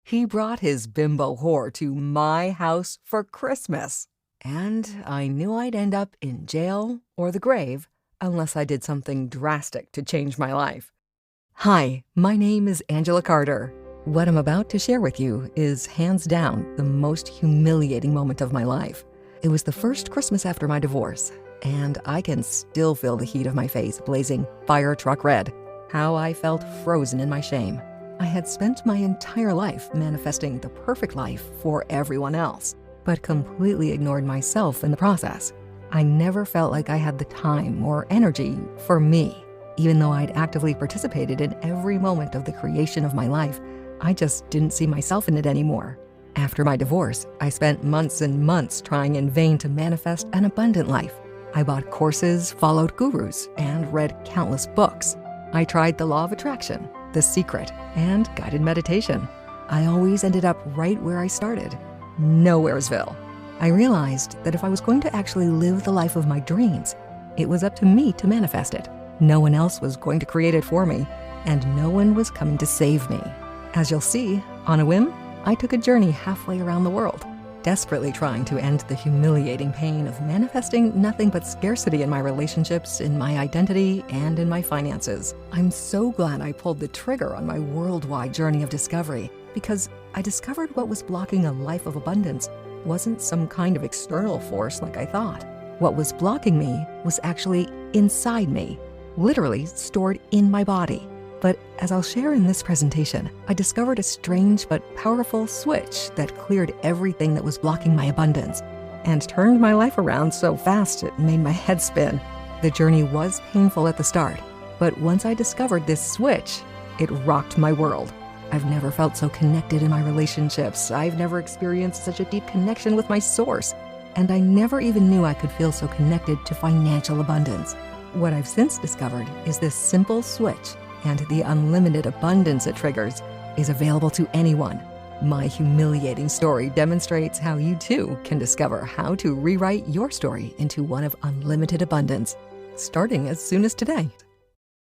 He brought his bimbo whore to my house for Christmas. And I knew I'd end up in jail or the grave unless I did something drastic to change my life. Hi, my name is Angela Carter. What I'm about to share with you is hands down the most humiliating moment of my life. It was the first Christmas after my divorce, and I can still feel the heat of my face blazing fire truck red. How I felt frozen in my shame. I had spent my entire life manifesting the perfect life for everyone else, but completely ignored myself in the process. I never felt like I had the time or energy for me. Even though I'd actively participated in every moment of the creation of my life, I just didn't see myself in it anymore. After my divorce, I spent months and months trying in vain to manifest an abundant life. I bought courses, followed gurus, and read countless books. I tried the law of attraction, The Secret, and guided meditation. I always ended up right where I started, Nowheresville. I realized that if I was going to actually live the life of my dreams, it was up to me to manifest it. No one else was going to create it for me, and no one was coming to save me. As you'll see, on a whim, I took a journey halfway around the world, desperately trying to end the humiliating pain of manifesting nothing but scarcity in my relationships, in my identity, and in my finances. I'm so glad I pulled the trigger on my worldwide journey of discovery, because I discovered what was blocking a life of abundance wasn't some kind of external force like I thought. What was blocking me was actually inside me, literally stored in my body. But as I'll share in this presentation, I discovered a strange but powerful switch that cleared everything that was blocking my abundance and turned my life around so fast it made my head spin. The journey was painful at the start, but once I discovered this switch, it rocked my world. I've never felt so connected in my relationships. I've never experienced such a deep connection with my source, and I never even knew I could feel so connected to financial abundance. What I've since discovered is this simple switch, and the unlimited abundance it triggers is available to anyone. My humiliating story demonstrates how you too can discover how to rewrite your story into one of unlimited abundance, starting as soon as today.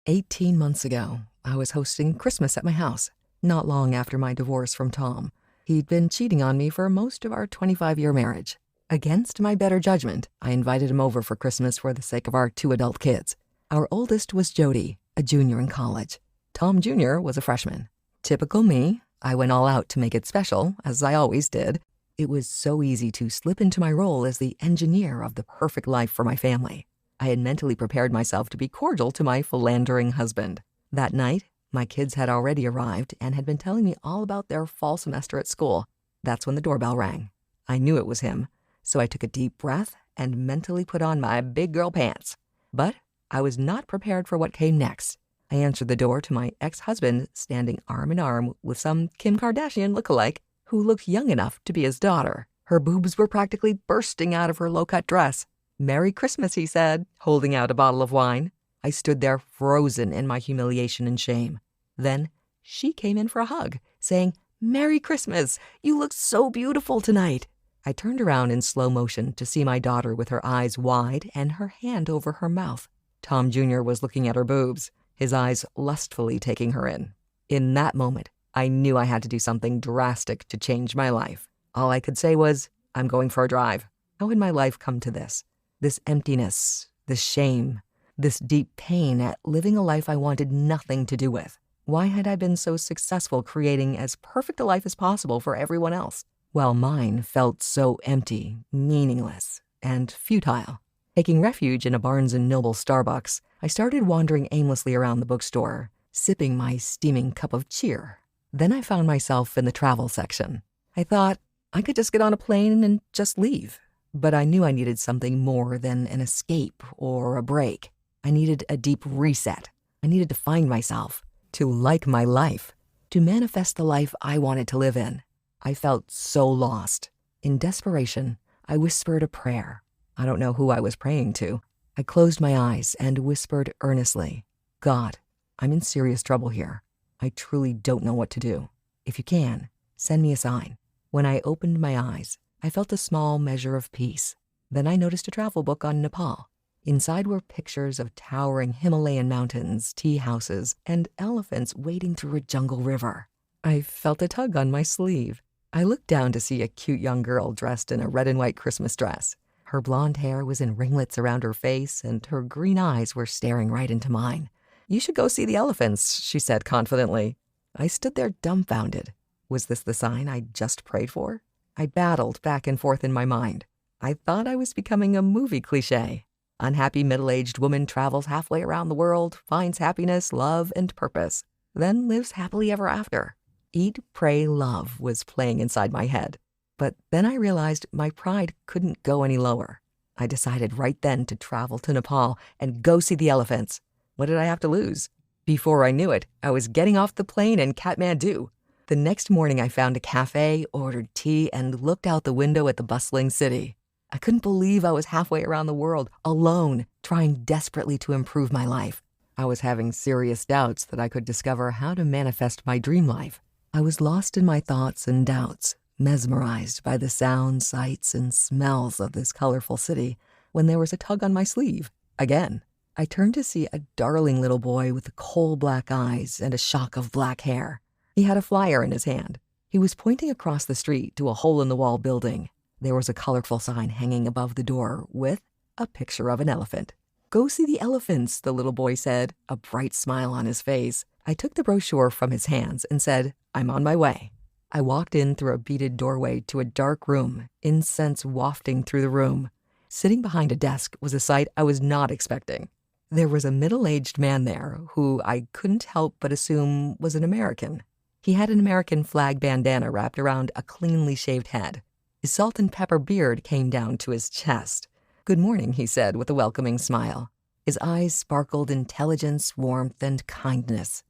18 months ago, I was hosting Christmas at my house, not long after my divorce from Tom. He'd been cheating on me for most of our 25-year marriage. Against my better judgment, I invited him over for Christmas for the sake of our 2 adult kids. Our oldest was Jody, a junior in college. Tom Jr. was a freshman. Typical me, I went all out to make it special, as I always did. It was so easy to slip into my role as the engineer of the perfect life for my family. I had mentally prepared myself to be cordial to my philandering husband. That night, my kids had already arrived and had been telling me all about their fall semester at school. That's when the doorbell rang. I knew it was him, so I took a deep breath and mentally put on my big girl pants. But I was not prepared for what came next. I answered the door to my ex-husband standing arm in arm with some Kim Kardashian lookalike who looked young enough to be his daughter. Her boobs were practically bursting out of her low-cut dress. "Merry Christmas," he said, holding out a bottle of wine. I stood there frozen in my humiliation and shame. Then she came in for a hug, saying, "Merry Christmas, you look so beautiful tonight." I turned around in slow motion to see my daughter with her eyes wide and her hand over her mouth. Tom Jr. was looking at her boobs, his eyes lustfully taking her in. In that moment, I knew I had to do something drastic to change my life. All I could say was, "I'm going for a drive." How had my life come to this? This emptiness, this shame, this deep pain at living a life I wanted nothing to do with. Why had I been so successful creating as perfect a life as possible for everyone else, while mine felt so empty, meaningless, and futile? Taking refuge in a Barnes & Noble Starbucks, I started wandering aimlessly around the bookstore, sipping my steaming cup of cheer. Then I found myself in the travel section. I thought I could just get on a plane and just leave. But I knew I needed something more than an escape or a break. I needed a deep reset. I needed to find myself, to like my life, to manifest the life I wanted to live in. I felt so lost. In desperation, I whispered a prayer. I don't know who I was praying to. I closed my eyes and whispered earnestly, "God, I'm in serious trouble here. I truly don't know what to do. If you can, send me a sign." When I opened my eyes, I felt a small measure of peace. Then I noticed a travel book on Nepal. Inside were pictures of towering Himalayan mountains, tea houses, and elephants wading through a jungle river. I felt a tug on my sleeve. I looked down to see a cute young girl dressed in a red and white Christmas dress. Her blonde hair was in ringlets around her face, and her green eyes were staring right into mine. "You should go see the elephants," she said confidently. I stood there dumbfounded. Was this the sign I'd just prayed for? I battled back and forth in my mind. I thought I was becoming a movie cliché. Unhappy middle-aged woman travels halfway around the world, finds happiness, love, and purpose, then lives happily ever after. Eat, Pray, Love was playing inside my head. But then I realized my pride couldn't go any lower. I decided right then to travel to Nepal and go see the elephants. What did I have to lose? Before I knew it, I was getting off the plane in Kathmandu. The next morning I found a cafe, ordered tea, and looked out the window at the bustling city. I couldn't believe I was halfway around the world, alone, trying desperately to improve my life. I was having serious doubts that I could discover how to manifest my dream life. I was lost in my thoughts and doubts, mesmerized by the sounds, sights, and smells of this colorful city, when there was a tug on my sleeve. Again, I turned to see a darling little boy with coal-black eyes and a shock of black hair. He had a flyer in his hand. He was pointing across the street to a hole-in-the-wall building. There was a colorful sign hanging above the door with a picture of an elephant. "Go see the elephants," the little boy said, a bright smile on his face. I took the brochure from his hands and said, "I'm on my way." I walked in through a beaded doorway to a dark room, incense wafting through the room. Sitting behind a desk was a sight I was not expecting. There was a middle-aged man there who I couldn't help but assume was an American. He had an American flag bandana wrapped around a cleanly shaved head. His salt and pepper beard came down to his chest. "Good morning," he said with a welcoming smile. His eyes sparkled intelligence, warmth, and kindness.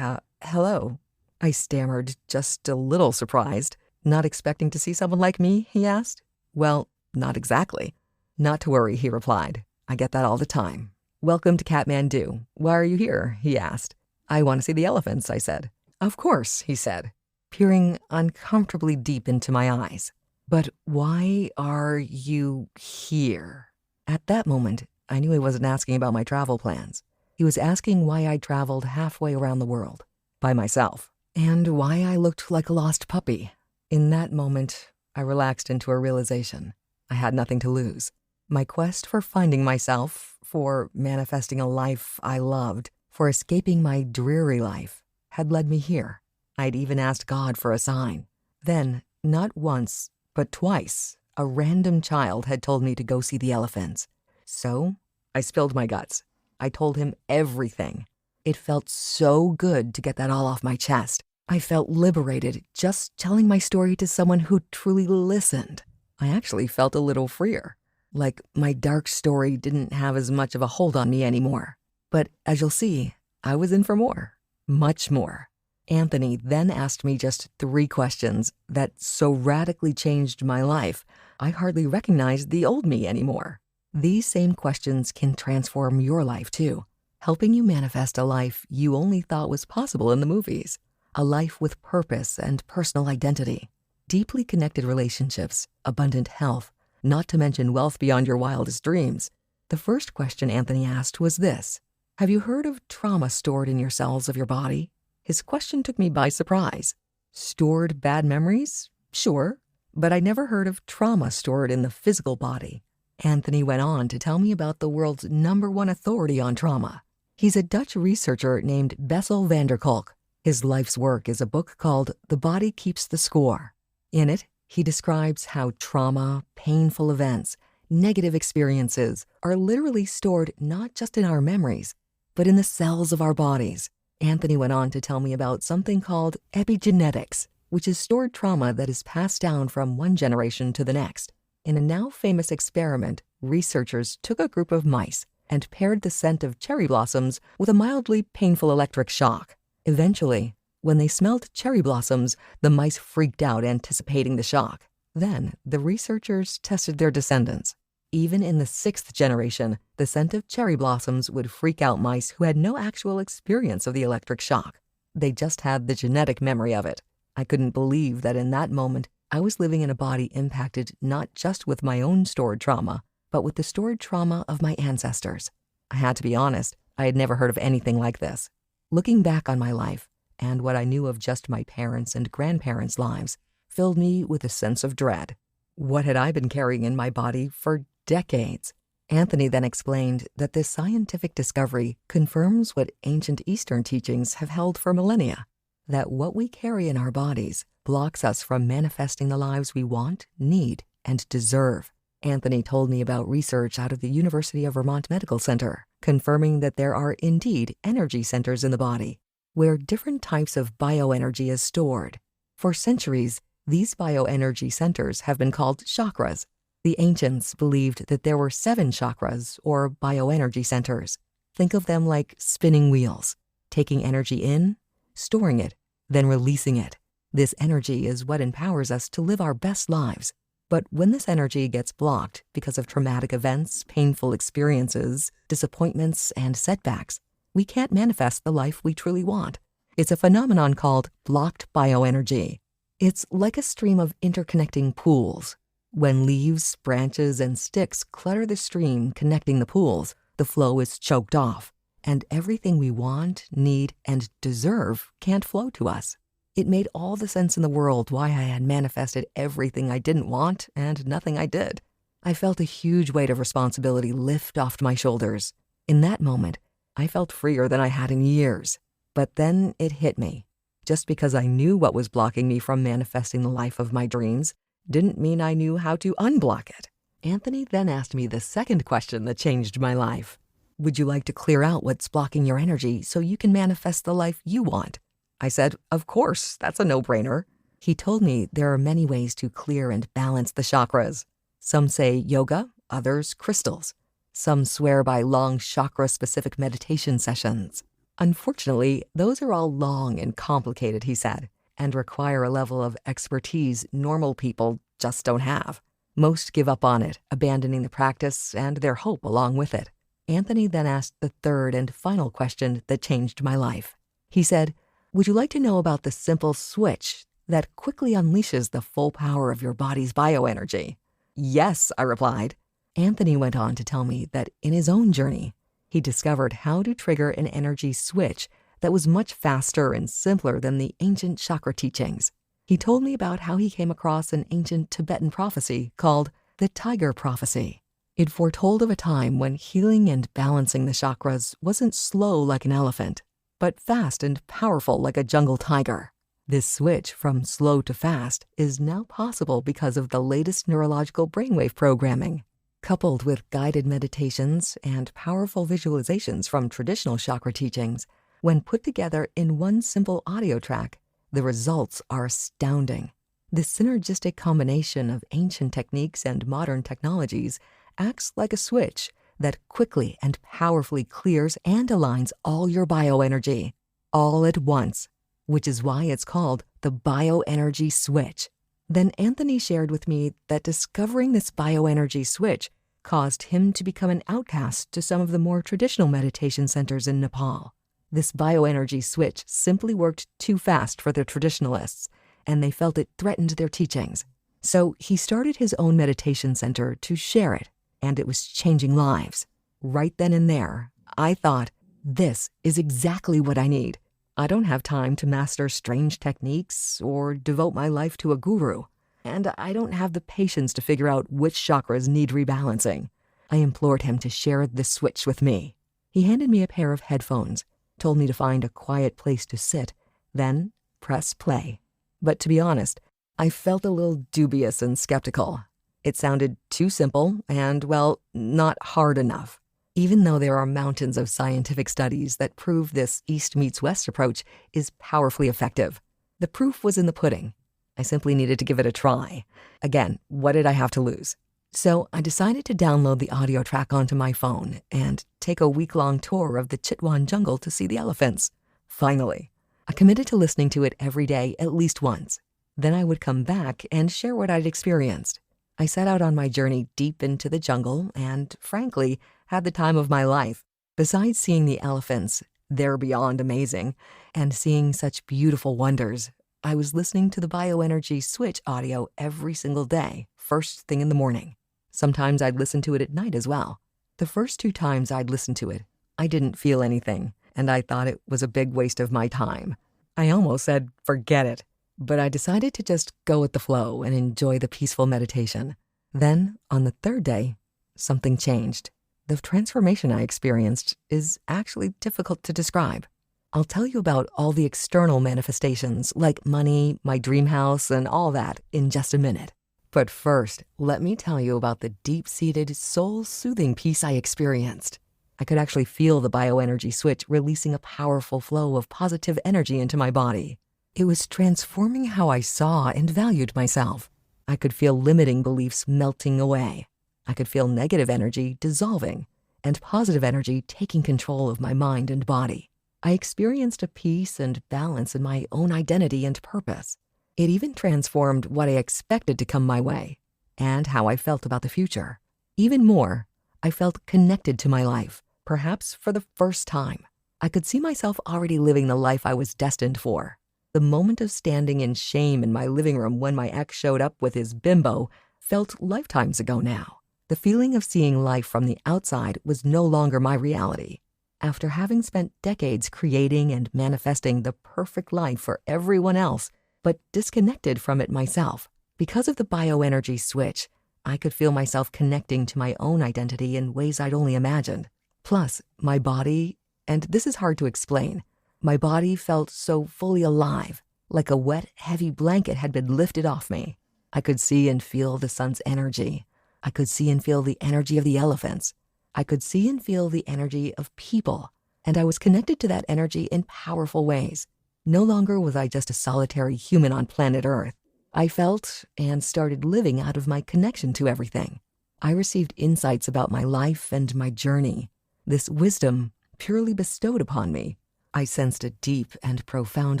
Hello," I stammered, just a little surprised. "Not expecting to see someone like me?" he asked. "Well, not exactly." "Not to worry," he replied. "I get that all the time." "Welcome to Kathmandu. Why are you here?" he asked. "I want to see the elephants," I said. "Of course," he said, peering uncomfortably deep into my eyes. "But why are you here?" At that moment, I knew he wasn't asking about my travel plans. He was asking why I traveled halfway around the world by myself, and why I looked like a lost puppy. In that moment, I relaxed into a realization. I had nothing to lose. My quest for finding myself, for manifesting a life I loved, for escaping my dreary life, had led me here. I'd even asked God for a sign. Then, not once, but twice, a random child had told me to go see the elephants. So, I spilled my guts. I told him everything. It felt so good to get that all off my chest. I felt liberated just telling my story to someone who truly listened. I actually felt a little freer, like my dark story didn't have as much of a hold on me anymore. But as you'll see, I was in for more, much more. Anthony then asked me just 3 questions that so radically changed my life, I hardly recognized the old me anymore. These same questions can transform your life too, helping you manifest a life you only thought was possible in the movies. A life with purpose and personal identity, deeply connected relationships, abundant health, not to mention wealth beyond your wildest dreams. The first question Anthony asked was this: have you heard of trauma stored in your cells of your body? His question took me by surprise. Stored bad memories? Sure, but I never heard of trauma stored in the physical body. Anthony went on to tell me about the world's #1 authority on trauma. He's a Dutch researcher named Bessel van der Kolk. His life's work is a book called The Body Keeps the Score. In it, he describes how trauma, painful events, negative experiences are literally stored not just in our memories, but in the cells of our bodies. Anthony went on to tell me about something called epigenetics, which is stored trauma that is passed down from one generation to the next. In a now famous experiment, researchers took a group of mice and paired the scent of cherry blossoms with a mildly painful electric shock. Eventually, when they smelled cherry blossoms, the mice freaked out, anticipating the shock. Then, the researchers tested their descendants. Even in the 6th generation, the scent of cherry blossoms would freak out mice who had no actual experience of the electric shock. They just had the genetic memory of it. I couldn't believe that in that moment, I was living in a body impacted not just with my own stored trauma, but with the stored trauma of my ancestors. I had to be honest, I had never heard of anything like this. Looking back on my life, and what I knew of just my parents' and grandparents' lives filled me with a sense of dread. What had I been carrying in my body for decades? Anthony then explained that this scientific discovery confirms what ancient Eastern teachings have held for millennia, that what we carry in our bodies blocks us from manifesting the lives we want, need, and deserve. Anthony told me about research out of the University of Vermont Medical Center, confirming that there are indeed energy centers in the body, where different types of bioenergy is stored. For centuries, these bioenergy centers have been called chakras. The ancients believed that there were 7 chakras, or bioenergy centers. Think of them like spinning wheels, taking energy in, storing it, then releasing it. This energy is what empowers us to live our best lives. But when this energy gets blocked because of traumatic events, painful experiences, disappointments, and setbacks, we can't manifest the life we truly want. It's a phenomenon called blocked bioenergy. It's like a stream of interconnecting pools. When leaves, branches, and sticks clutter the stream connecting the pools, the flow is choked off, and everything we want, need, and deserve can't flow to us. It made all the sense in the world why I had manifested everything I didn't want and nothing I did. I felt a huge weight of responsibility lift off my shoulders. In that moment, I felt freer than I had in years. But then it hit me. Just because I knew what was blocking me from manifesting the life of my dreams didn't mean I knew how to unblock it. Anthony then asked me the second question that changed my life. Would you like to clear out what's blocking your energy so you can manifest the life you want? I said, of course, that's a no-brainer. He told me there are many ways to clear and balance the chakras. Some say yoga, others crystals. Some swear by long chakra-specific meditation sessions. Unfortunately, those are all long and complicated, he said, and require a level of expertise normal people just don't have. Most give up on it, abandoning the practice and their hope along with it. Anthony then asked the third and final question that changed my life. He said, would you like to know about the simple switch that quickly unleashes the full power of your body's bioenergy? Yes, I replied. Anthony went on to tell me that in his own journey, he discovered how to trigger an energy switch that was much faster and simpler than the ancient chakra teachings. He told me about how he came across an ancient Tibetan prophecy called the Tiger Prophecy. It foretold of a time when healing and balancing the chakras wasn't slow like an elephant, but fast and powerful like a jungle tiger. This switch from slow to fast is now possible because of the latest neurological brainwave programming. Coupled with guided meditations and powerful visualizations from traditional chakra teachings, when put together in one simple audio track, the results are astounding. This synergistic combination of ancient techniques and modern technologies acts like a switch that quickly and powerfully clears and aligns all your bioenergy, all at once, which is why it's called the bioenergy switch. Then Anthony shared with me that discovering this bioenergy switch caused him to become an outcast to some of the more traditional meditation centers in Nepal. This bioenergy switch simply worked too fast for the traditionalists, and they felt it threatened their teachings. So he started his own meditation center to share it, and it was changing lives. Right then and there, I thought, this is exactly what I need. I don't have time to master strange techniques or devote my life to a guru, and I don't have the patience to figure out which chakras need rebalancing. I implored him to share this switch with me. He handed me a pair of headphones, told me to find a quiet place to sit, then press play. But to be honest, I felt a little dubious and skeptical. It sounded too simple and, well, not hard enough. Even though there are mountains of scientific studies that prove this East meets West approach is powerfully effective. The proof was in the pudding. I simply needed to give it a try. Again, what did I have to lose? So I decided to download the audio track onto my phone and take a week-long tour of the Chitwan jungle to see the elephants. Finally, I committed to listening to it every day at least once. Then I would come back and share what I'd experienced. I set out on my journey deep into the jungle and, frankly, had the time of my life. Besides seeing the elephants, they're beyond amazing, and seeing such beautiful wonders, I was listening to the bioenergy switch audio every single day, first thing in the morning. Sometimes I'd listen to it at night as well. The first 2 times I'd listened to it, I didn't feel anything, and I thought it was a big waste of my time. I almost said, forget it, but I decided to just go with the flow and enjoy the peaceful meditation. Then, on the third day, something changed. The transformation I experienced is actually difficult to describe. I'll tell you about all the external manifestations, like money, my dream house, and all that, in just a minute. But first, let me tell you about the deep-seated, soul-soothing peace I experienced. I could actually feel the bioenergy switch releasing a powerful flow of positive energy into my body. It was transforming how I saw and valued myself. I could feel limiting beliefs melting away. I could feel negative energy dissolving and positive energy taking control of my mind and body. I experienced a peace and balance in my own identity and purpose. It even transformed what I expected to come my way and how I felt about the future. Even more, I felt connected to my life, perhaps for the first time. I could see myself already living the life I was destined for. The moment of standing in shame in my living room when my ex showed up with his bimbo felt lifetimes ago now. The feeling of seeing life from the outside was no longer my reality. After having spent decades creating and manifesting the perfect life for everyone else, but disconnected from it myself, because of the bioenergy switch, I could feel myself connecting to my own identity in ways I'd only imagined. Plus, my body, and this is hard to explain, my body felt so fully alive, like a wet, heavy blanket had been lifted off me. I could see and feel the sun's energy. I could see and feel the energy of the elephants. I could see and feel the energy of people, and I was connected to that energy in powerful ways. No longer was I just a solitary human on planet Earth. I felt and started living out of my connection to everything. I received insights about my life and my journey. This wisdom purely bestowed upon me. I sensed a deep and profound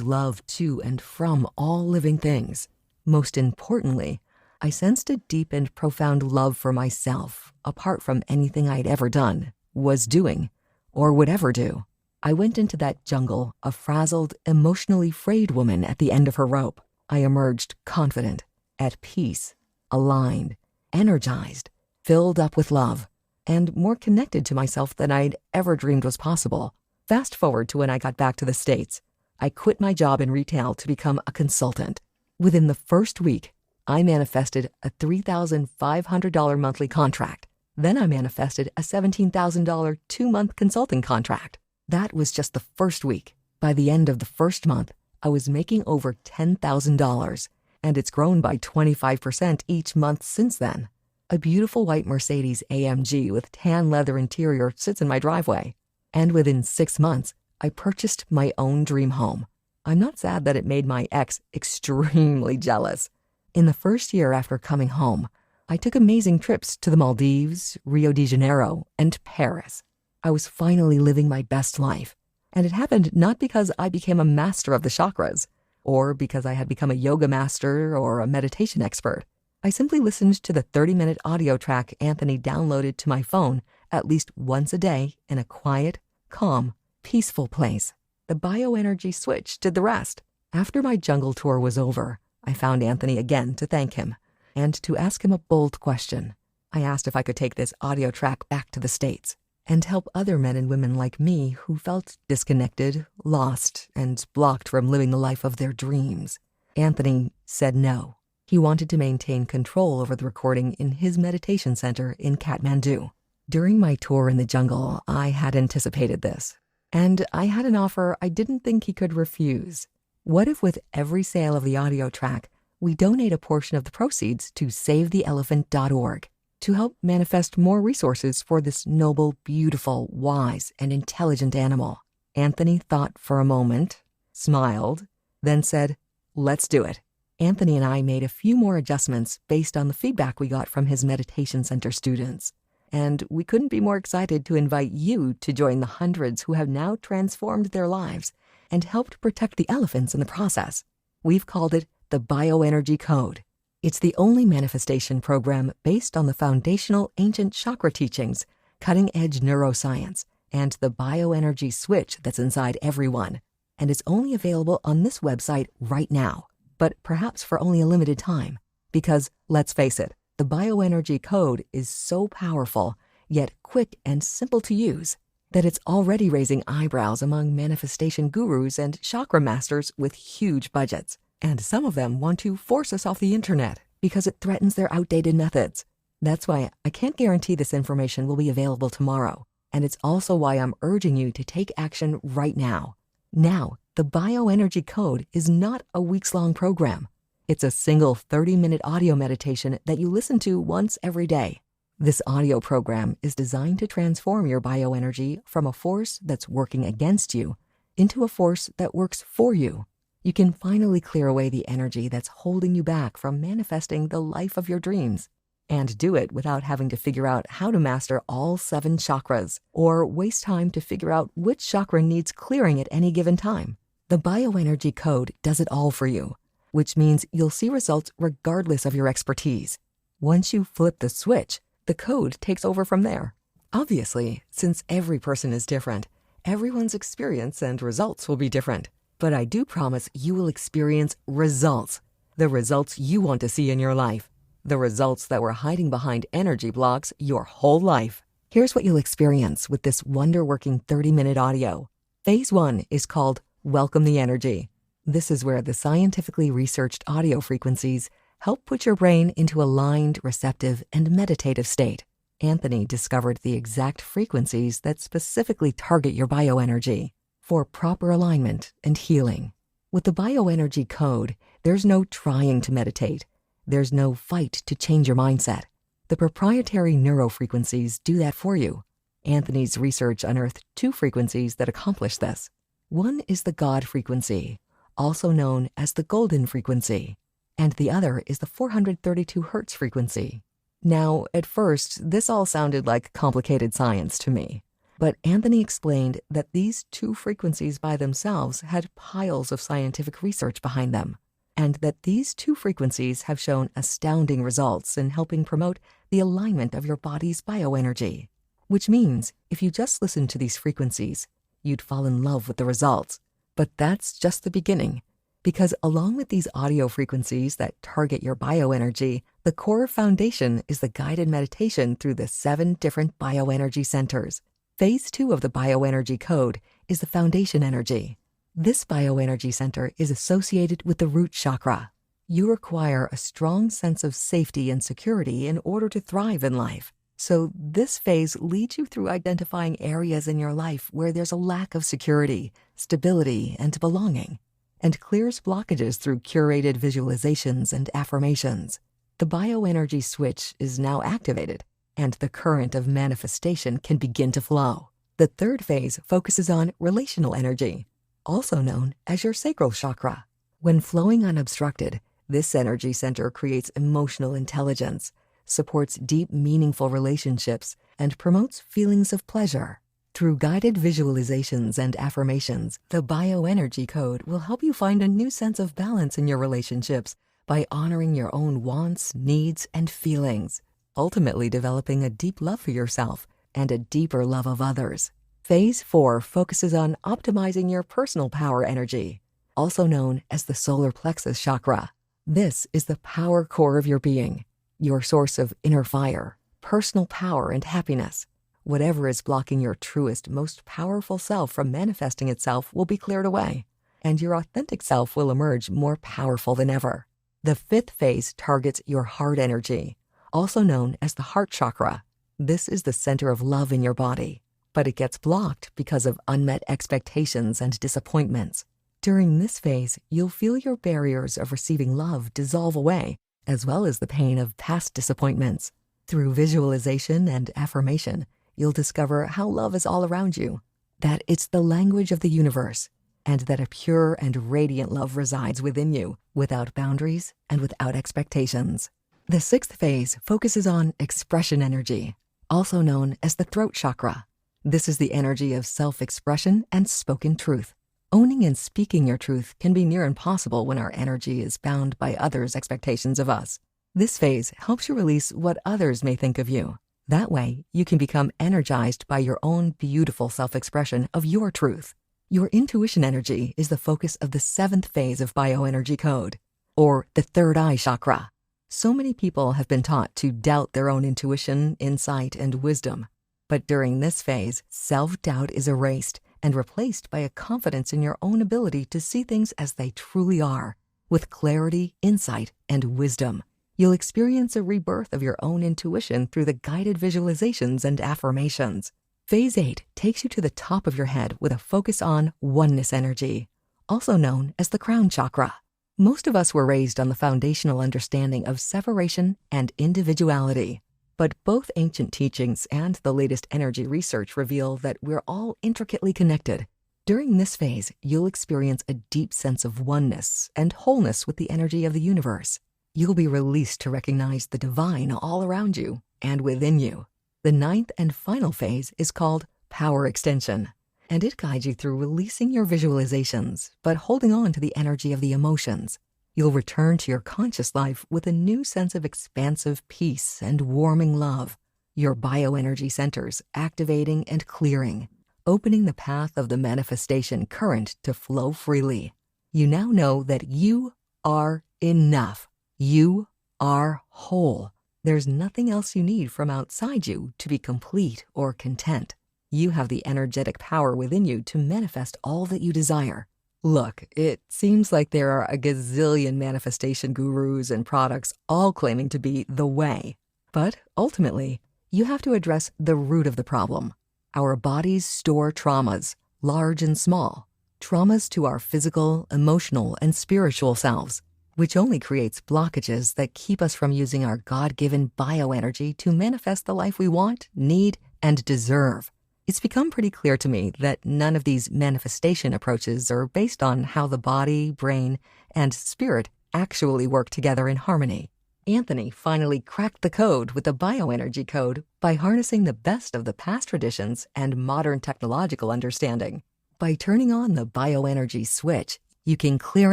love to and from all living things. Most importantly, I sensed a deep and profound love for myself, apart from anything I'd ever done, was doing, or would ever do. I went into that jungle a frazzled, emotionally frayed woman at the end of her rope. I emerged confident, at peace, aligned, energized, filled up with love, and more connected to myself than I'd ever dreamed was possible. Fast forward to when I got back to the States. I quit my job in retail to become a consultant. Within the first week, I manifested a $3,500 monthly contract. Then I manifested a $17,000 two-month consulting contract. That was just the first week. By the end of the first month, I was making over $10,000, and it's grown by 25% each month since then. A beautiful white Mercedes AMG with tan leather interior sits in my driveway. And within 6 months, I purchased my own dream home. I'm not sad that it made my ex extremely jealous. In the first year after coming home, I took amazing trips to the Maldives, Rio de Janeiro, and Paris. I was finally living my best life. And it happened not because I became a master of the chakras, or because I had become a yoga master or a meditation expert. I simply listened to the 30-minute audio track Anthony downloaded to my phone at least once a day in a quiet, calm, peaceful place. The bioenergy switch did the rest. After my jungle tour was over, I found Anthony again to thank him and to ask him a bold question. I asked if I could take this audio track back to the States and help other men and women like me who felt disconnected, lost, and blocked from living the life of their dreams. Anthony said no. He wanted to maintain control over the recording in his meditation center in Kathmandu. During my tour in the jungle, I had anticipated this, and I had an offer I didn't think he could refuse. What if with every sale of the audio track, we donate a portion of the proceeds to SaveTheElephant.org to help manifest more resources for this noble, beautiful, wise, and intelligent animal? Anthony thought for a moment, smiled, then said, "Let's do it." Anthony and I made a few more adjustments based on the feedback we got from his meditation center students. And we couldn't be more excited to invite you to join the hundreds who have now transformed their lives and helped protect the elephants in the process. We've called it the Bioenergy Code. It's the only manifestation program based on the foundational ancient chakra teachings, cutting-edge neuroscience, and the bioenergy switch that's inside everyone. And it's only available on this website right now, but perhaps for only a limited time. Because, let's face it, the bioenergy code is so powerful, yet quick and simple to use. that it's already raising eyebrows among manifestation gurus and chakra masters with huge budgets. And some of them want to force us off the internet because it threatens their outdated methods. That's why I can't guarantee this information will be available tomorrow. And it's also why I'm urging you to take action right now. Now, the bioenergy code is not a weeks-long program. It's a single 30-minute audio meditation that you listen to once every day. This audio program is designed to transform your bioenergy from a force that's working against you into a force that works for you. You can finally clear away the energy that's holding you back from manifesting the life of your dreams, and do it without having to figure out how to master all 7 chakras or waste time to figure out which chakra needs clearing at any given time. The bioenergy code does it all for you, which means you'll see results regardless of your expertise. Once you flip the switch, the code takes over from there. Obviously, since every person is different, everyone's experience and results will be different. But I do promise you will experience results. The results you want to see in your life. The results that were hiding behind energy blocks your whole life. Here's what you'll experience with this wonder-working 30-minute audio. Phase 1 is called Welcome the Energy. This is where the scientifically researched audio frequencies help put your brain into a aligned, receptive, and meditative state. Anthony discovered the exact frequencies that specifically target your bioenergy for proper alignment and healing. With the bioenergy code, there's no trying to meditate. There's no fight to change your mindset. The proprietary neurofrequencies do that for you. Anthony's research unearthed 2 frequencies that accomplish this. One is the God frequency, also known as the golden frequency, and the other is the 432 Hertz frequency. Now, at first, this all sounded like complicated science to me. But Anthony explained that these 2 frequencies by themselves had piles of scientific research behind them, and that these 2 frequencies have shown astounding results in helping promote the alignment of your body's bioenergy. Which means, if you just listen to these frequencies, you'd fall in love with the results. But that's just the beginning, because along with these audio frequencies that target your bioenergy, the core foundation is the guided meditation through the 7 different bioenergy centers. Phase 2 of the bioenergy code is the foundation energy. This bioenergy center is associated with the root chakra. You require a strong sense of safety and security in order to thrive in life. So this phase leads you through identifying areas in your life where there's a lack of security, stability, and belonging, and clears blockages through curated visualizations and affirmations. The bioenergy switch is now activated, and the current of manifestation can begin to flow. The 3rd phase focuses on relational energy, also known as your sacral chakra. When flowing unobstructed, this energy center creates emotional intelligence, supports deep, meaningful relationships, and promotes feelings of pleasure. Through guided visualizations and affirmations, the bioenergy code will help you find a new sense of balance in your relationships by honoring your own wants, needs, and feelings, ultimately developing a deep love for yourself and a deeper love of others. Phase 4 focuses on optimizing your personal power energy, also known as the solar plexus chakra. This is the power core of your being, your source of inner fire, personal power, and happiness. Whatever is blocking your truest, most powerful self from manifesting itself will be cleared away, and your authentic self will emerge more powerful than ever. The 5th phase targets your heart energy, also known as the heart chakra. This is the center of love in your body, but it gets blocked because of unmet expectations and disappointments. During this phase, you'll feel your barriers of receiving love dissolve away, as well as the pain of past disappointments. Through visualization and affirmation, you'll discover how love is all around you, that it's the language of the universe, and that a pure and radiant love resides within you, without boundaries and without expectations. The 6th phase focuses on expression energy, also known as the throat chakra. This is the energy of self-expression and spoken truth. Owning and speaking your truth can be near impossible when our energy is bound by others' expectations of us. This phase helps you release what others may think of you. That way, you can become energized by your own beautiful self-expression of your truth. Your intuition energy is the focus of the 7th phase of bioenergy code, or the 3rd eye chakra. So many people have been taught to doubt their own intuition, insight, and wisdom. But during this phase, self-doubt is erased and replaced by a confidence in your own ability to see things as they truly are, with clarity, insight, and wisdom. You'll experience a rebirth of your own intuition through the guided visualizations and affirmations. Phase 8 takes you to the top of your head with a focus on oneness energy, also known as the crown chakra. Most of us were raised on the foundational understanding of separation and individuality. But both ancient teachings and the latest energy research reveal that we're all intricately connected. During this phase, you'll experience a deep sense of oneness and wholeness with the energy of the universe. You'll be released to recognize the divine all around you and within you. The 9th and final phase is called power extension, and it guides you through releasing your visualizations, but holding on to the energy of the emotions. You'll return to your conscious life with a new sense of expansive peace and warming love. Your bioenergy centers activating and clearing, opening the path of the manifestation current to flow freely. You now know that you are enough. You are whole. There's nothing else you need from outside you to be complete or content. You have the energetic power within you to manifest all that you desire. Look, it seems like there are a gazillion manifestation gurus and products all claiming to be the way. But ultimately, you have to address the root of the problem. Our bodies store traumas, large and small. Traumas to our physical, emotional, and spiritual selves, which only creates blockages that keep us from using our God-given bioenergy to manifest the life we want, need, and deserve. It's become pretty clear to me that none of these manifestation approaches are based on how the body, brain, and spirit actually work together in harmony. Anthony finally cracked the code with the bioenergy code by harnessing the best of the past traditions and modern technological understanding. By turning on the bioenergy switch, you can clear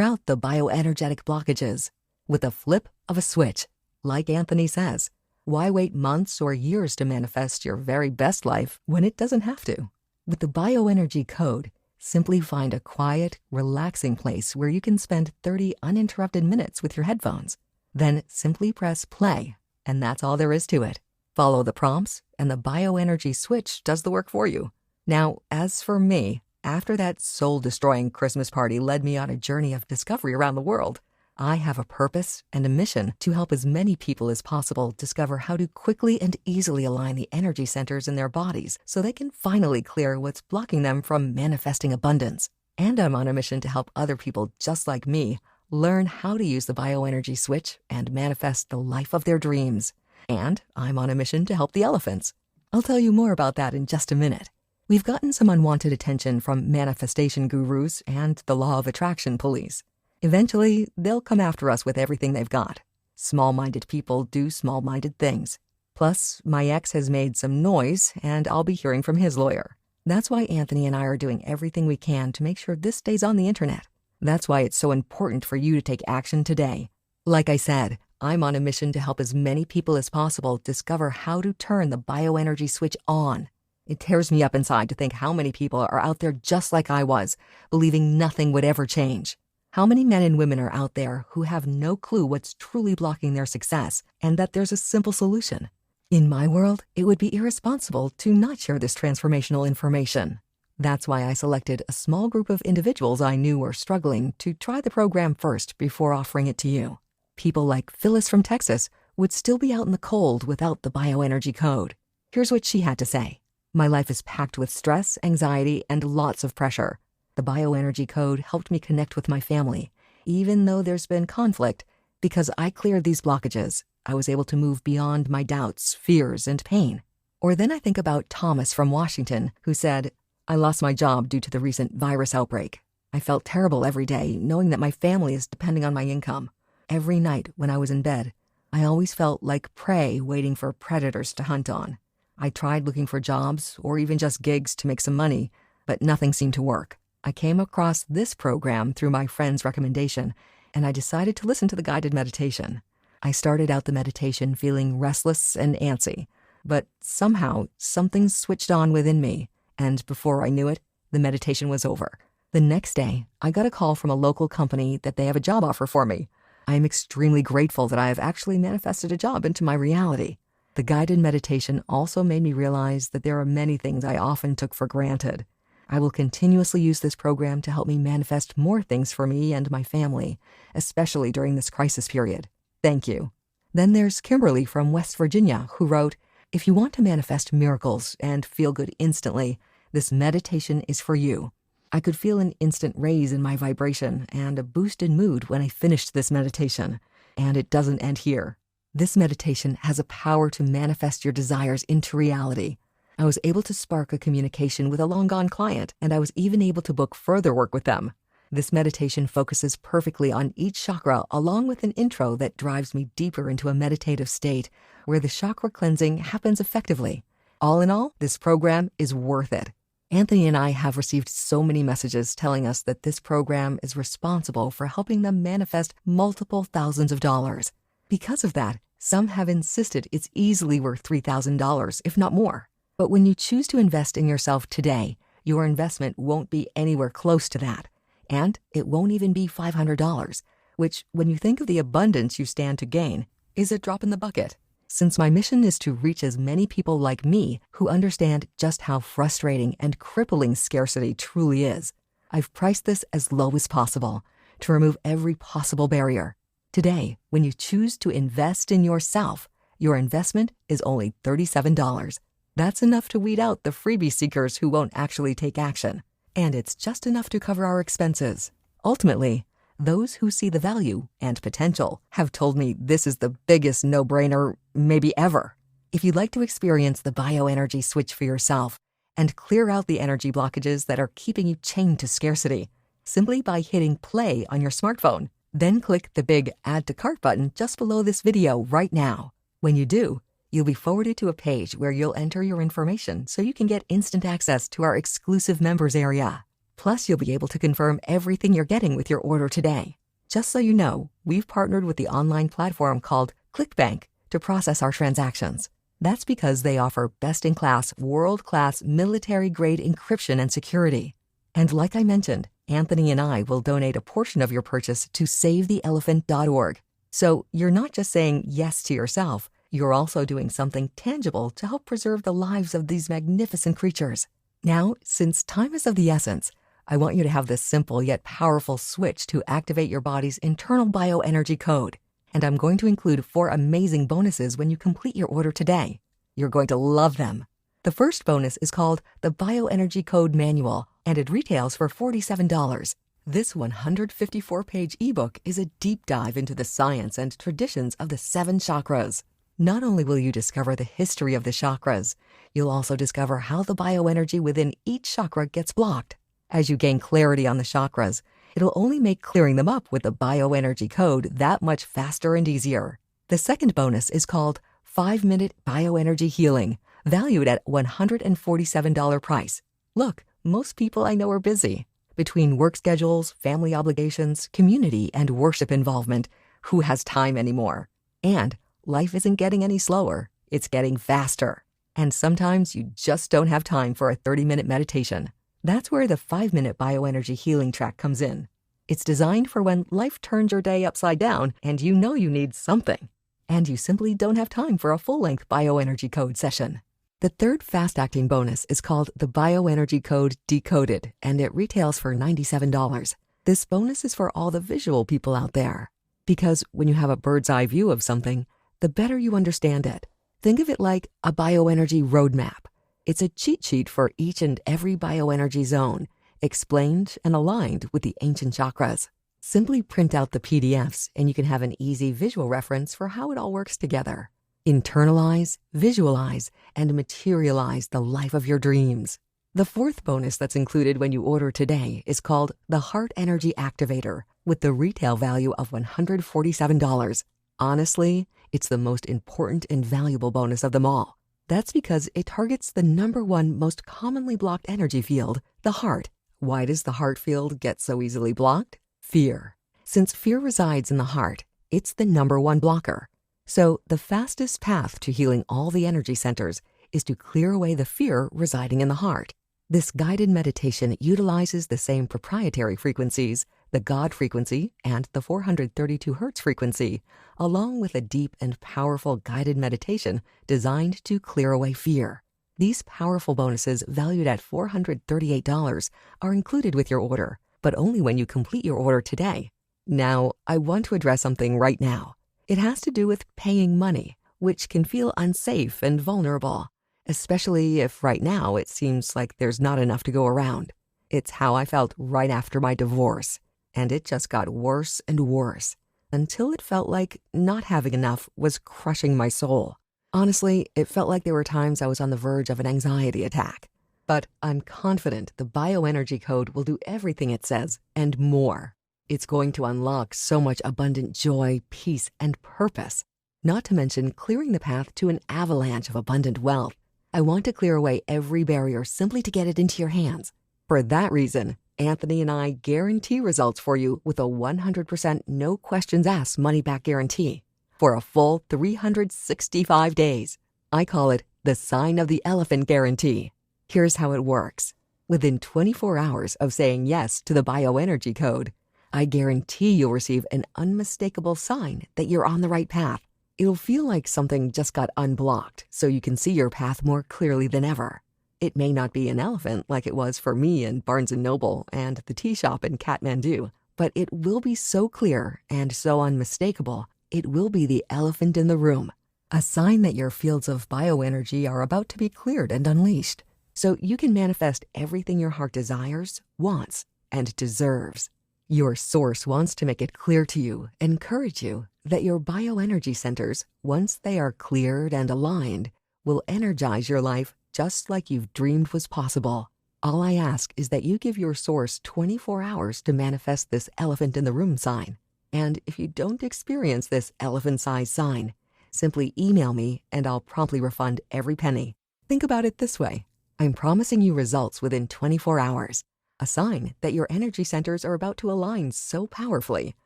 out the bioenergetic blockages with a flip of a switch. Like Anthony says, why wait months or years to manifest your very best life when it doesn't have to? With the bioenergy code, simply find a quiet, relaxing place where you can spend 30 uninterrupted minutes with your headphones. Then simply press play, and that's all there is to it. Follow the prompts, and the bioenergy switch does the work for you. Now, as for me, after that soul-destroying Christmas party led me on a journey of discovery around the world, I have a purpose and a mission to help as many people as possible discover how to quickly and easily align the energy centers in their bodies so they can finally clear what's blocking them from manifesting abundance. And I'm on a mission to help other people just like me learn how to use the bioenergy switch and manifest the life of their dreams. And I'm on a mission to help the elephants. I'll tell you more about that in just a minute. We've gotten some unwanted attention from manifestation gurus and the law of attraction police. Eventually, they'll come after us with everything they've got. Small-minded people do small-minded things. Plus, my ex has made some noise, and I'll be hearing from his lawyer. That's why Anthony and I are doing everything we can to make sure this stays on the internet. That's why it's so important for you to take action today. Like I said, I'm on a mission to help as many people as possible discover how to turn the bioenergy switch on. It tears me up inside to think how many people are out there just like I was, believing nothing would ever change. How many men and women are out there who have no clue what's truly blocking their success and that there's a simple solution? In my world, it would be irresponsible to not share this transformational information. That's why I selected a small group of individuals I knew were struggling to try the program first before offering it to you. People like Phyllis from Texas would still be out in the cold without the bioenergy code. Here's what she had to say. My life is packed with stress, anxiety, and lots of pressure. The bioenergy code helped me connect with my family, even though there's been conflict. Because I cleared these blockages, I was able to move beyond my doubts, fears, and pain. Or then I think about Thomas from Washington, who said, I lost my job due to the recent virus outbreak. I felt terrible every day, knowing that my family is depending on my income. Every night when I was in bed, I always felt like prey waiting for predators to hunt on. I tried looking for jobs or even just gigs to make some money, but nothing seemed to work. I came across this program through my friend's recommendation, and I decided to listen to the guided meditation. I started out the meditation feeling restless and antsy, but somehow something switched on within me, and before I knew it, the meditation was over. The next day, I got a call from a local company that they have a job offer for me. I am extremely grateful that I have actually manifested a job into my reality. The guided meditation also made me realize that there are many things I often took for granted. I will continuously use this program to help me manifest more things for me and my family, especially during this crisis period. Thank you. Then there's Kimberly from West Virginia, who wrote, "If you want to manifest miracles and feel good instantly, this meditation is for you. I could feel an instant raise in my vibration and a boost in mood when I finished this meditation. And it doesn't end here. This meditation has a power to manifest your desires into reality. I was able to spark a communication with a long-gone client, and I was even able to book further work with them. This meditation focuses perfectly on each chakra, along with an intro that drives me deeper into a meditative state where the chakra cleansing happens effectively. All in all, this program is worth it. Anthony and I have received so many messages telling us that this program is responsible for helping them manifest multiple thousands of dollars. Because of that, some have insisted it's easily worth $3,000, if not more. But when you choose to invest in yourself today, your investment won't be anywhere close to that. And it won't even be $500, which, when you think of the abundance you stand to gain, is a drop in the bucket. Since my mission is to reach as many people like me who understand just how frustrating and crippling scarcity truly is, I've priced this as low as possible to remove every possible barrier. Today, when you choose to invest in yourself, your investment is only $37. That's enough to weed out the freebie seekers who won't actually take action. And it's just enough to cover our expenses. Ultimately, those who see the value and potential have told me this is the biggest no-brainer maybe ever. If you'd like to experience the bioenergy switch for yourself and clear out the energy blockages that are keeping you chained to scarcity, simply by hitting play on your smartphone, then click the big Add to Cart button just below this video right now. When you do, you'll be forwarded to a page where you'll enter your information so you can get instant access to our exclusive members area. Plus, you'll be able to confirm everything you're getting with your order today. Just so you know, we've partnered with the online platform called ClickBank to process our transactions. That's because they offer best-in-class, world-class, military-grade encryption and security. And like I mentioned, Anthony and I will donate a portion of your purchase to SaveTheElephant.org. So you're not just saying yes to yourself, you're also doing something tangible to help preserve the lives of these magnificent creatures. Now, since time is of the essence, I want you to have this simple yet powerful switch to activate your body's internal bioenergy code. And I'm going to include 4 amazing bonuses when you complete your order today. You're going to love them. The first bonus is called the Bioenergy Code Manual, and it retails for $47. This 154-page ebook is a deep dive into the science and traditions of the 7 chakras. Not only will you discover the history of the chakras, you'll also discover how the bioenergy within each chakra gets blocked. As you gain clarity on the chakras, it'll only make clearing them up with the bioenergy code that much faster and easier. The second bonus is called 5-Minute Bioenergy Healing, valued at $147 price. Look, most people I know are busy. Between work schedules, family obligations, community, and worship involvement, who has time anymore? And life isn't getting any slower, it's getting faster. And sometimes you just don't have time for a 30-minute meditation. That's where the 5-Minute Bioenergy Healing track comes in. It's designed for when life turns your day upside down and you know you need something, and you simply don't have time for a full-length bioenergy code session. The third fast-acting bonus is called the Bioenergy Code Decoded, and it retails for $97. This bonus is for all the visual people out there. Because when you have a bird's eye view of something, the better you understand it. Think of it like a bioenergy roadmap. It's a cheat sheet for each and every bioenergy zone, explained and aligned with the ancient chakras. Simply print out the PDFs and you can have an easy visual reference for how it all works together. Internalize, visualize, and materialize the life of your dreams. The fourth bonus that's included when you order today is called the Heart Energy Activator, with the retail value of $147. Honestly, it's the most important and valuable bonus of them all. That's because it targets the #1 most commonly blocked energy field, the heart. Why does the heart field get so easily blocked? Fear. Since fear resides in the heart, it's the #1 blocker. So the fastest path to healing all the energy centers is to clear away the fear residing in the heart. This guided meditation utilizes the same proprietary frequencies the God frequency and the 432 Hz frequency, along with a deep and powerful guided meditation designed to clear away fear. These powerful bonuses, valued at $438, are included with your order, but only when you complete your order today. Now, I want to address something right now. It has to do with paying money, which can feel unsafe and vulnerable, especially if right now it seems like there's not enough to go around. It's how I felt right after my divorce, and it just got worse and worse, until it felt like not having enough was crushing my soul. Honestly, it felt like there were times I was on the verge of an anxiety attack. But I'm confident the bioenergy code will do everything it says and more. It's going to unlock so much abundant joy, peace, and purpose, not to mention clearing the path to an avalanche of abundant wealth. I want to clear away every barrier simply to get it into your hands. For that reason, Anthony and I guarantee results for you with a 100% no questions asked money-back guarantee for a full 365 days. I call it the Sign of the Elephant Guarantee. Here's how it works. Within 24 hours of saying yes to the bioenergy code, I guarantee you'll receive an unmistakable sign that you're on the right path. It'll feel like something just got unblocked, so you can see your path more clearly than ever. It may not be an elephant like it was for me in Barnes & Noble and the tea shop in Kathmandu, but it will be so clear and so unmistakable, it will be the elephant in the room, a sign that your fields of bioenergy are about to be cleared and unleashed, so you can manifest everything your heart desires, wants, and deserves. Your source wants to make it clear to you, encourage you, that your bioenergy centers, once they are cleared and aligned, will energize your life just like you've dreamed was possible. All I ask is that you give your source 24 hours to manifest this elephant in the room sign. And if you don't experience this elephant-sized sign, simply email me and I'll promptly refund every penny. Think about it this way. I'm promising you results within 24 hours. A sign that your energy centers are about to align so powerfully,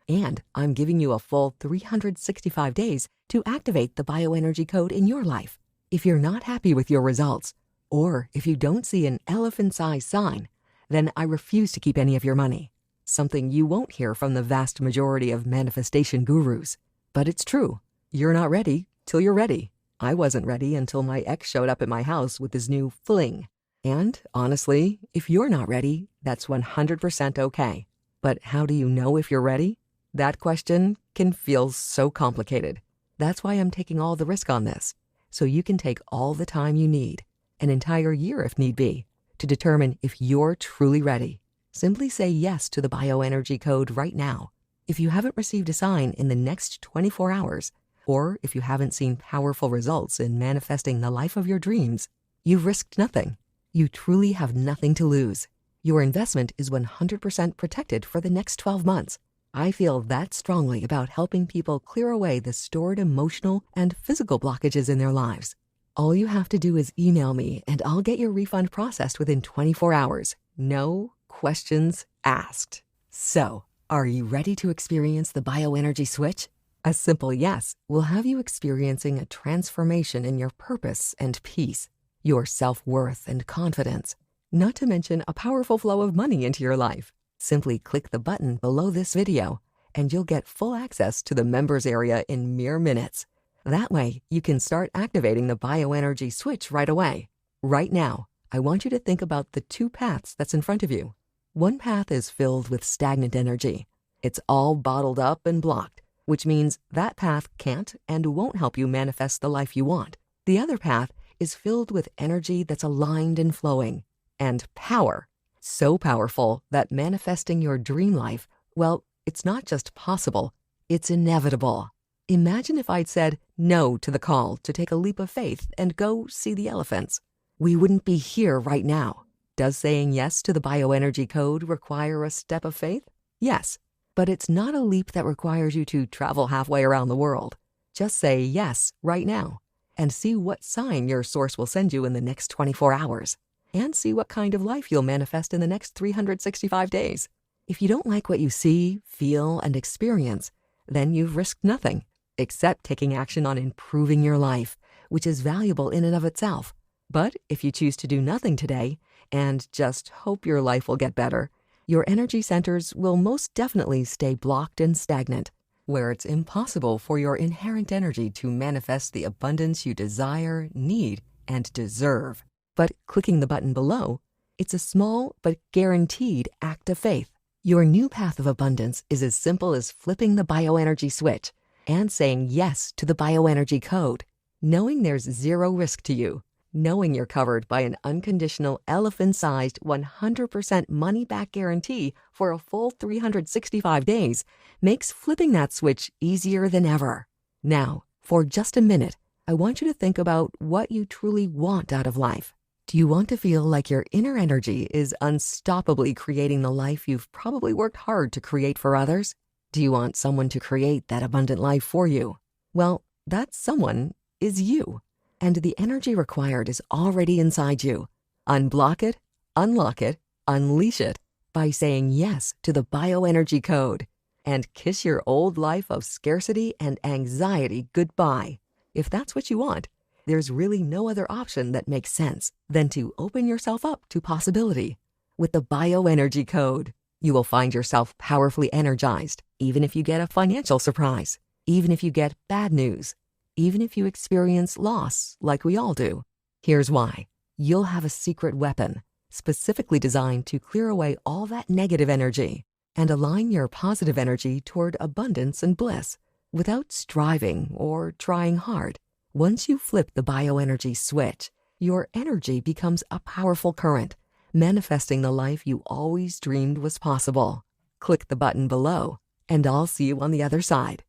and I'm giving you a full 365 days to activate the bioenergy code in your life. If you're not happy with your results, or if you don't see an elephant-sized sign, then I refuse to keep any of your money. Something you won't hear from the vast majority of manifestation gurus. But it's true. You're not ready till you're ready. I wasn't ready until my ex showed up at my house with his new fling. And honestly, if you're not ready, that's 100% okay. But how do you know if you're ready? That question can feel so complicated. That's why I'm taking all the risk on this, so you can take all the time you need, an entire year if need be, to determine if you're truly ready. Simply say yes to the bioenergy code right now. If you haven't received a sign in the next 24 hours, or if you haven't seen powerful results in manifesting the life of your dreams, you've risked nothing. You truly have nothing to lose. Your investment is 100% protected for the next 12 months. I feel that strongly about helping people clear away the stored emotional and physical blockages in their lives. All you have to do is email me and I'll get your refund processed within 24 hours. No questions asked. So, are you ready to experience the bioenergy switch? A simple yes will have you experiencing a transformation in your purpose and peace, your self-worth and confidence, not to mention a powerful flow of money into your life. Simply click the button below this video and you'll get full access to the members area in mere minutes. That way, you can start activating the bioenergy switch right away. Right now, I want you to think about the two paths that's in front of you. One path is filled with stagnant energy. It's all bottled up and blocked, which means that path can't and won't help you manifest the life you want. The other path is filled with energy that's aligned and flowing, and power. So powerful that manifesting your dream life, well, it's not just possible, it's inevitable. Imagine if I'd said no to the call to take a leap of faith and go see the elephants. We wouldn't be here right now. Does saying yes to the bioenergy code require a step of faith? Yes, but it's not a leap that requires you to travel halfway around the world. Just say yes right now and see what sign your source will send you in the next 24 hours. And see what kind of life you'll manifest in the next 365 days. If you don't like what you see, feel, and experience, then you've risked nothing, except taking action on improving your life, which is valuable in and of itself. But if you choose to do nothing today, and just hope your life will get better, your energy centers will most definitely stay blocked and stagnant, where it's impossible for your inherent energy to manifest the abundance you desire, need, and deserve. But clicking the button below, it's a small but guaranteed act of faith. Your new path of abundance is as simple as flipping the bioenergy switch and saying yes to the bioenergy code, knowing there's zero risk to you, knowing you're covered by an unconditional elephant-sized 100% money-back guarantee for a full 365 days makes flipping that switch easier than ever. Now, for just a minute, I want you to think about what you truly want out of life. Do you want to feel like your inner energy is unstoppably creating the life you've probably worked hard to create for others? Do you want someone to create that abundant life for you? Well, that someone is you, and the energy required is already inside you. Unblock it, unlock it, unleash it by saying yes to the bioenergy code and kiss your old life of scarcity and anxiety goodbye. If that's what you want, there's really no other option that makes sense than to open yourself up to possibility. With the bioenergy code, you will find yourself powerfully energized, even if you get a financial surprise, even if you get bad news, even if you experience loss like we all do. Here's why. You'll have a secret weapon, specifically designed to clear away all that negative energy and align your positive energy toward abundance and bliss without striving or trying hard. Once you flip the bioenergy switch, your energy becomes a powerful current, manifesting the life you always dreamed was possible. Click the button below, and I'll see you on the other side.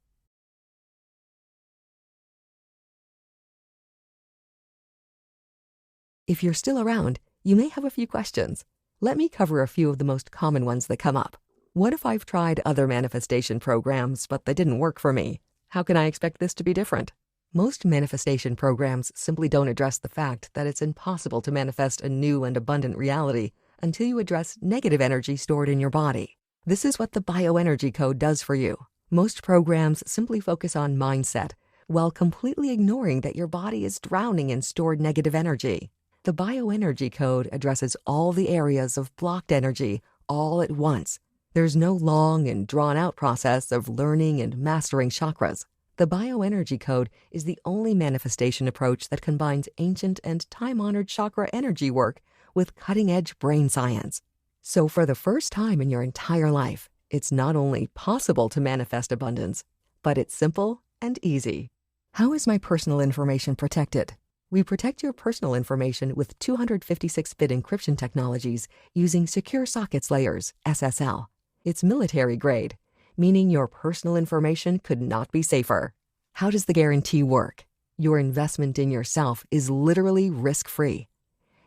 If you're still around, you may have a few questions. Let me cover a few of the most common ones that come up. What if I've tried other manifestation programs, but they didn't work for me? How can I expect this to be different? Most manifestation programs simply don't address the fact that it's impossible to manifest a new and abundant reality until you address negative energy stored in your body. This is what the bioenergy code does for you. Most programs simply focus on mindset, while completely ignoring that your body is drowning in stored negative energy. The bioenergy code addresses all the areas of blocked energy all at once. There's no long and drawn-out process of learning and mastering chakras. The bioenergy code is the only manifestation approach that combines ancient and time-honored chakra energy work with cutting-edge brain science. So for the first time in your entire life, it's not only possible to manifest abundance, but it's simple and easy. How is my personal information protected? We protect your personal information with 256-bit encryption technologies using Secure Sockets Layers, SSL. It's military grade, meaning your personal information could not be safer. How does the guarantee work? Your investment in yourself is literally risk-free.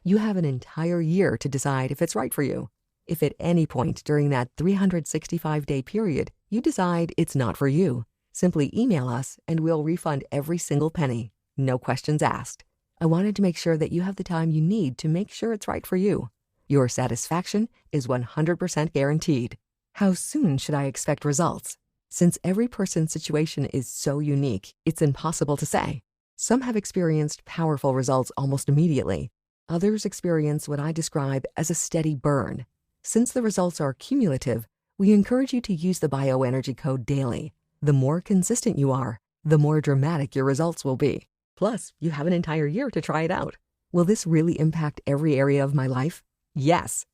You have an entire year to decide if it's right for you. If at any point during that 365-day period you decide it's not for you, simply email us and we'll refund every single penny. No questions asked. I wanted to make sure that you have the time you need to make sure it's right for you. Your satisfaction is 100% guaranteed. How soon should I expect results? Since every person's situation is so unique, it's impossible to say. Some have experienced powerful results almost immediately. Others experience what I describe as a steady burn. Since the results are cumulative, we encourage you to use the bioenergy code daily. The more consistent you are, the more dramatic your results will be. Plus, you have an entire year to try it out. Will this really impact every area of my life? Yes.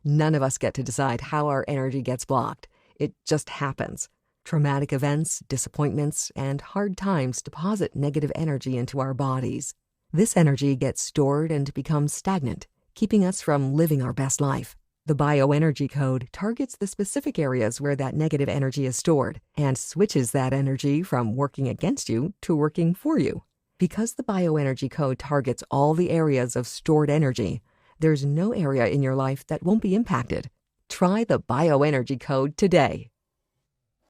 None of us get to decide how our energy gets blocked. It just happens. Traumatic events, disappointments, and hard times deposit negative energy into our bodies. This energy gets stored and becomes stagnant, keeping us from living our best life. The bioenergy code targets the specific areas where that negative energy is stored and switches that energy from working against you to working for you. Because the bioenergy code targets all the areas of stored energy, there's no area in your life that won't be impacted. Try the bioenergy code today.